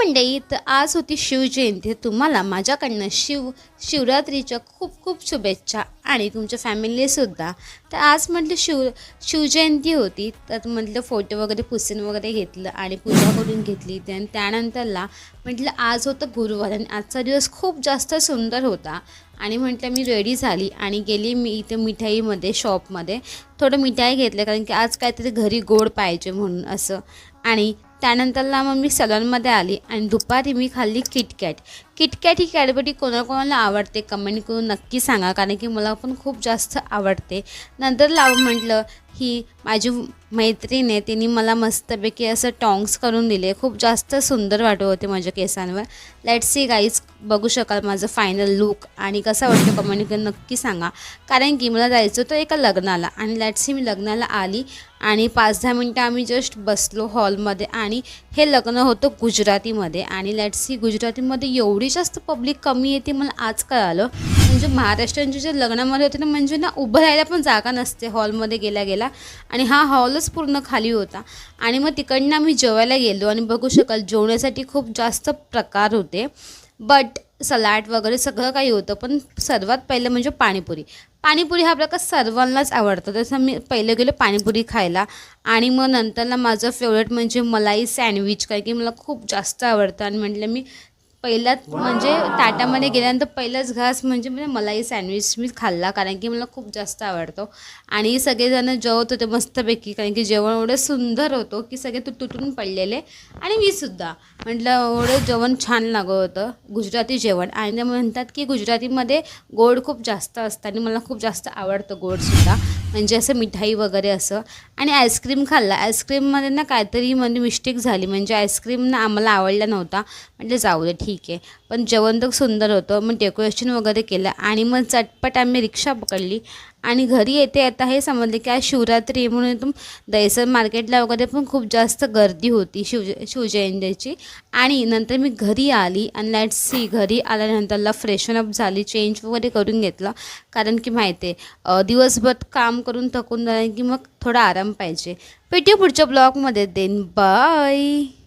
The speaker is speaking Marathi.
मंडळी, तर आज होती शिवजयंती. तुम्हाला माझ्याकडनं शिवरात्रीच्या खूप खूप शुभेच्छा आणि तुमच्या फॅमिलीसुद्धा. तर आज म्हटलं शिवजयंती होती, तर म्हटलं फोटो वगैरे पुसून वगैरे घेतलं आणि पूजा करून घेतली. त्यानंतरला म्हटलं आज होतं गुरुवार आणि आजचा दिवस खूप जास्त सुंदर होता. आणि म्हटलं मी रेडी झाली आणि गेली मी इथे मिठाईमध्ये शॉपमध्ये थोडं मिठाई घेतलं, कारण की आज काहीतरी घरी गोड पाहिजे म्हणून असं. आणि त्यानंतरला मग मी सलॉनमध्ये आली आणि दुपारी मी खाल्ली किटकॅट ही कॅडबरी कोणाकोणाला आवडते कमेंट करून नक्की सांगा, कारण की मला पण खूप जास्त आवडते. नंतर म्हटलं ही माझी मैत्रीण आहे, तिने मला मस्तपैकी असं टॉंग्स करून दिले, खूप जास्त सुंदर वाटत होते माझ्या केसांवर. लेट्स सी गाईज, बघू शकाल माझं फायनल लुक आणि कसा वाटतो कमेंट करून नक्की सांगा, कारण की मला जायचं होतं एका लग्नाला. आणि लेट्स सी मी लग्नाला आली आणि 5-10 मिनटं आम्ही जस्ट बसलो हॉलमध्ये. आणि हे लग्न होतं गुजरातीमध्ये. आणि लेट्स सी गुजरातीमध्ये एवढी जास्त पब्लिक कमी येते मला आज कळालं. म्हणजे महाराष्ट्रांच्या जे लग्नामध्ये होते ना, म्हणजे ना उभं राहायला पण जागा नसते हॉलमध्ये गेला आणि हा हॉलच पूर्ण खाली होता. आणि मग तिकडनं आम्ही जेवायला गेलो आणि बघू शकाल जेवण्यासाठी खूप जास्त प्रकार होते, बट सलाड वगैरे सगळं काही होतं. पण सर्वात पहिलं म्हणजे पाणीपुरी हा प्रकार सर्वांनाच आवडतो, तसं मी पहिलं गेलो पाणीपुरी खायला. आणि मग नंतरला माझं फेवरेट म्हणजे मलाई सँडविच, कारण की मला खूप जास्त आवडतं. आणि म्हटलं मी पहिलाच म्हणजे ताटामध्ये गेल्यानंतर पहिलाच घास म्हणजे मलाई सँडविच मी खाल्ला, कारण की मला खूप जास्त आवडतो. आणि सगळेजण जेवत होते मस्तपैकी, कारण की जेवण एवढं सुंदर होतं की सगळे तुटून पडलेले. आणि मी सुद्धा म्हटलं एवढं जेवण छान लागत होतं, गुजराती जेवण. आणि ते म्हणतात की गुजरातीमध्ये गोड खूप जास्त असतं आणि मला खूप जास्त आवडतं गोडसुद्धा, म्हणजे असं मिठाई वगैरे असं. आणि आईस्क्रीम खाल्ला. आईस्क्रीममध्ये ना काहीतरी म्हणजे मिस्टेक झाली, म्हणजे आईस्क्रीम ना आम्हाला आवडला नव्हता. म्हटलं जाऊ दे ठीक आहे, पण जेवण तर सुंदर होतं. मग डेकोरेशन वगैरे केलं आणि मग चटपट आम्ही रिक्षा पकडली आणि घरी येते आता हे समजले की आज शिवरात्री आहे, म्हणून तुम दहिसर मार्केटला वगैरे पण खूप जास्त गर्दी होती शिवजयंतीची. आणि नंतर मी घरी आली आणि लेट्स सी घरी आल्यानंतरला फ्रेशनअप झाली, चेंज वगैरे करून घेतलं, कारण की माहिती आहे दिवसभर काम करून थकून झालं की मग थोडा आराम पाहिजे. भेटू पुढच्या ब्लॉगमध्ये. Then bye.